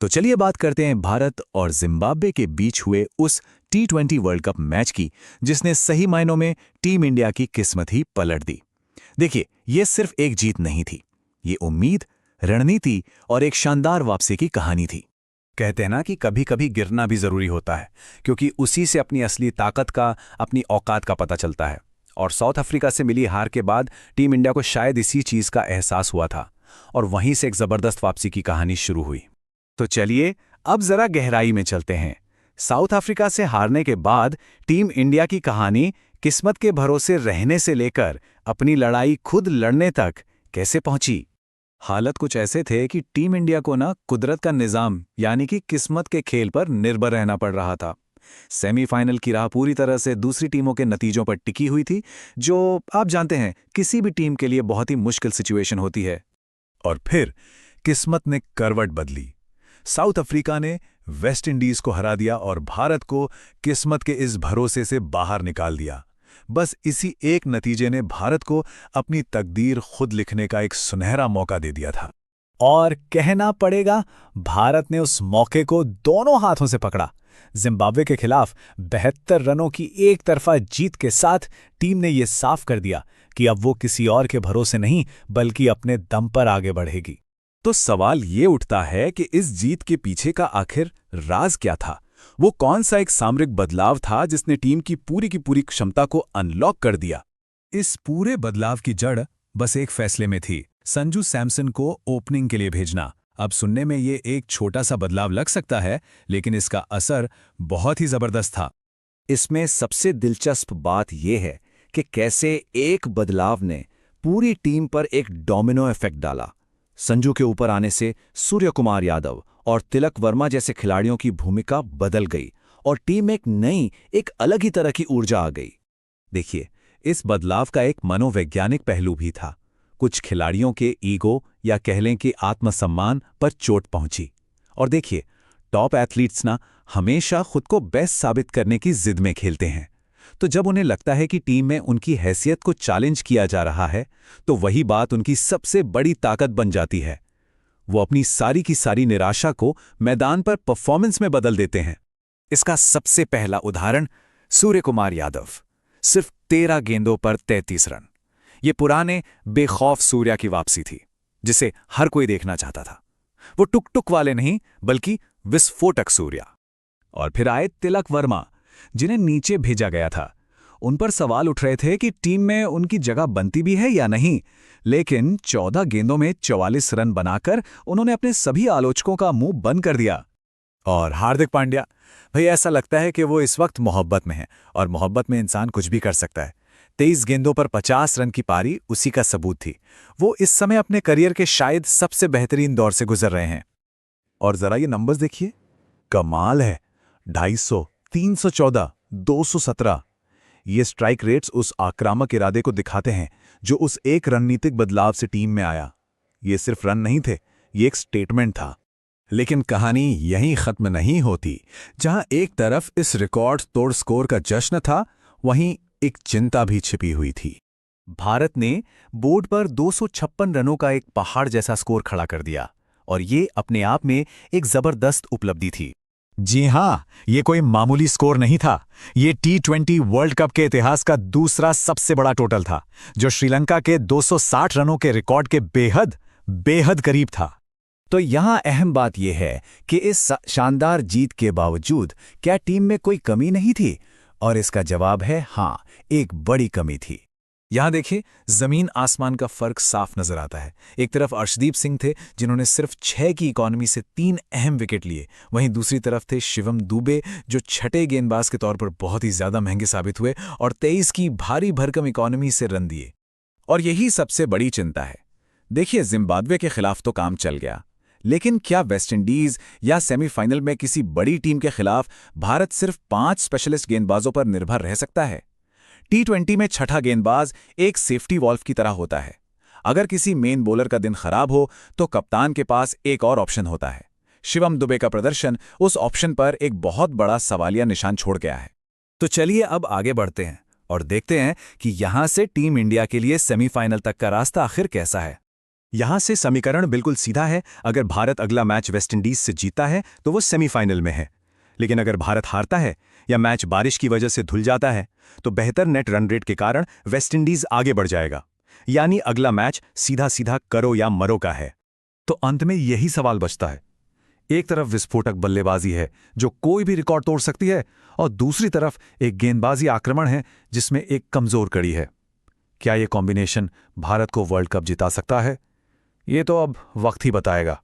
तो चलिए बात करते हैं भारत और जिम्बाब्वे के बीच हुए उस T20 वर्ल्ड कप मैच की, जिसने सही मायनों में टीम इंडिया की किस्मत ही पलट दी। देखिए, ये सिर्फ एक जीत नहीं थी, ये उम्मीद, रणनीति और एक शानदार वापसी की कहानी थी। कहते हैं ना कि कभी कभी गिरना भी जरूरी होता है, क्योंकि उसी से अपनी असली ताकत का, अपनी औकात का पता चलता है। और साउथ अफ्रीका से मिली हार के बाद टीम इंडिया को शायद इसी चीज का एहसास हुआ था, और वहीं से एक जबरदस्त वापसी की कहानी शुरू हुई। तो चलिए अब जरा गहराई में चलते हैं। साउथ अफ्रीका से हारने के बाद टीम इंडिया की कहानी किस्मत के भरोसे रहने से लेकर अपनी लड़ाई खुद लड़ने तक कैसे पहुंची। हालत कुछ ऐसे थे कि टीम इंडिया को ना कुदरत का निजाम यानी कि किस्मत के खेल पर निर्भर रहना पड़ रहा था। सेमीफाइनल की राह पूरी तरह से दूसरी टीमों के नतीजों पर टिकी हुई थी, जो आप जानते हैं किसी भी टीम के लिए बहुत ही मुश्किल सिचुएशन होती है। और फिर किस्मत ने करवट बदली। साउथ अफ्रीका ने वेस्ट इंडीज को हरा दिया और भारत को किस्मत के इस भरोसे से बाहर निकाल दिया। बस इसी एक नतीजे ने भारत को अपनी तकदीर खुद लिखने का एक सुनहरा मौका दे दिया था। और कहना पड़ेगा, भारत ने उस मौके को दोनों हाथों से पकड़ा। जिम्बाब्वे के खिलाफ 72 रनों की एक तरफा जीत के साथ टीम ने यह साफ कर दिया कि अब वो किसी और के भरोसे नहीं बल्कि अपने दम पर आगे बढ़ेगी। तो सवाल ये उठता है कि इस जीत के पीछे का आखिर राज क्या था? वो कौन सा एक सामरिक बदलाव था जिसने टीम की पूरी क्षमता को अनलॉक कर दिया? इस पूरे बदलाव की जड़ बस एक फैसले में थी, संजू सैमसन को ओपनिंग के लिए भेजना। अब सुनने में ये एक छोटा सा बदलाव लग सकता है, लेकिन इसका असर बहुत ही जबरदस्त था। इसमें सबसे दिलचस्प बात यह है कि कैसे एक बदलाव ने पूरी टीम पर एक डोमिनो इफेक्ट डाला। संजू के ऊपर आने से सूर्य कुमार यादव और तिलक वर्मा जैसे खिलाड़ियों की भूमिका बदल गई और टीम में एक अलग ही तरह की ऊर्जा आ गई। देखिए, इस बदलाव का एक मनोवैज्ञानिक पहलू भी था। कुछ खिलाड़ियों के ईगो या कह लें कि आत्मसम्मान पर चोट पहुंची। और देखिए, टॉप एथलीट्स ना हमेशा खुद को बेस्ट साबित करने की जिद में खेलते हैं। तो जब उन्हें लगता है कि टीम में उनकी हैसियत को चैलेंज किया जा रहा है, तो वही बात उनकी सबसे बड़ी ताकत बन जाती है। वो अपनी सारी की सारी निराशा को मैदान पर परफॉर्मेंस में बदल देते हैं। इसका सबसे पहला उदाहरण सूर्य कुमार यादव। सिर्फ 13 गेंदों पर 33 रन। ये पुराने बेखौफ सूर्या की वापसी थी, जिसे हर कोई देखना चाहता था। वो टुक टुक वाले नहीं बल्कि विस्फोटक सूर्या। और फिर आए तिलक वर्मा, जिन्हें नीचे भेजा गया था। उन पर सवाल उठ रहे थे कि टीम में उनकी जगह बनती भी है या नहीं, लेकिन 14 गेंदों में 44 रन बनाकर उन्होंने अपने सभी आलोचकों का मुंह बंद कर दिया। और हार्दिक पांड्या, भाई ऐसा लगता है कि वो इस वक्त मोहब्बत में है, और मोहब्बत में इंसान कुछ भी कर सकता है। 23 गेंदों पर 50 रन की पारी उसी का सबूत थी। वो इस समय अपने करियर के शायद सबसे बेहतरीन दौर से गुजर रहे हैं। और जरा ये नंबर्स देखिए, कमाल है। 250, 314, 217। ये स्ट्राइक रेट्स उस आक्रामक इरादे को दिखाते हैं जो उस एक रणनीतिक बदलाव से टीम में आया। ये सिर्फ रन नहीं थे, ये एक स्टेटमेंट था। लेकिन कहानी यहीं खत्म नहीं होती। जहां एक तरफ इस रिकॉर्ड तोड़ स्कोर का जश्न था, वहीं एक चिंता भी छिपी हुई थी। भारत ने बोर्ड पर 256 रनों का एक पहाड़ जैसा स्कोर खड़ा कर दिया, और ये अपने आप में एक जबरदस्त उपलब्धि थी। जी हां, ये कोई मामूली स्कोर नहीं था। ये T20 वर्ल्ड कप के इतिहास का दूसरा सबसे बड़ा टोटल था, जो श्रीलंका के 260 रनों के रिकॉर्ड के बेहद करीब था। तो यहां अहम बात यह है कि इस शानदार जीत के बावजूद क्या टीम में कोई कमी नहीं थी? और इसका जवाब है हां, एक बड़ी कमी थी। यहां देखिए, जमीन आसमान का फर्क साफ नजर आता है। एक तरफ अर्शदीप सिंह थे, जिन्होंने सिर्फ 6 की इकॉनमी से 3 अहम विकेट लिए। वहीं दूसरी तरफ थे शिवम दुबे, जो छठे गेंदबाज के तौर पर बहुत ही ज्यादा महंगे साबित हुए और 23 की भारी भरकम इकॉनमी से रन दिए। और यही सबसे बड़ी चिंता है। देखिए, जिम्बाब्वे के खिलाफ तो काम चल गया, लेकिन क्या वेस्ट इंडीज या सेमीफाइनल में किसी बड़ी टीम के खिलाफ भारत सिर्फ 5 स्पेशलिस्ट गेंदबाजों पर निर्भर रह सकता है? T20 में छठा गेंदबाज एक सेफ्टी वॉल्व की तरह होता है। अगर किसी मेन बॉलर का दिन खराब हो तो कप्तान के पास एक और ऑप्शन होता है। शिवम दुबे का प्रदर्शन उस ऑप्शन पर एक बहुत बड़ा सवालिया निशान छोड़ गया है। तो चलिए अब आगे बढ़ते हैं और देखते हैं कि यहां से टीम इंडिया के लिए सेमीफाइनल तक का रास्ता आखिर कैसा है। यहां से समीकरण बिल्कुल सीधा है। अगर भारत अगला मैच वेस्टइंडीज से जीता है तो वो सेमीफाइनल में है, लेकिन अगर भारत हारता है या मैच बारिश की वजह से धुल जाता है तो बेहतर नेट रन रेट के कारण वेस्टइंडीज आगे बढ़ जाएगा। यानी अगला मैच सीधा सीधा करो या मरो का है। तो अंत में यही सवाल बचता है, एक तरफ विस्फोटक बल्लेबाजी है जो कोई भी रिकॉर्ड तोड़ सकती है, और दूसरी तरफ एक गेंदबाजी आक्रमण है जिसमें एक कमजोर कड़ी है। क्या ये कॉम्बिनेशन भारत को वर्ल्ड कप जिता सकता है? ये तो अब वक्त ही बताएगा।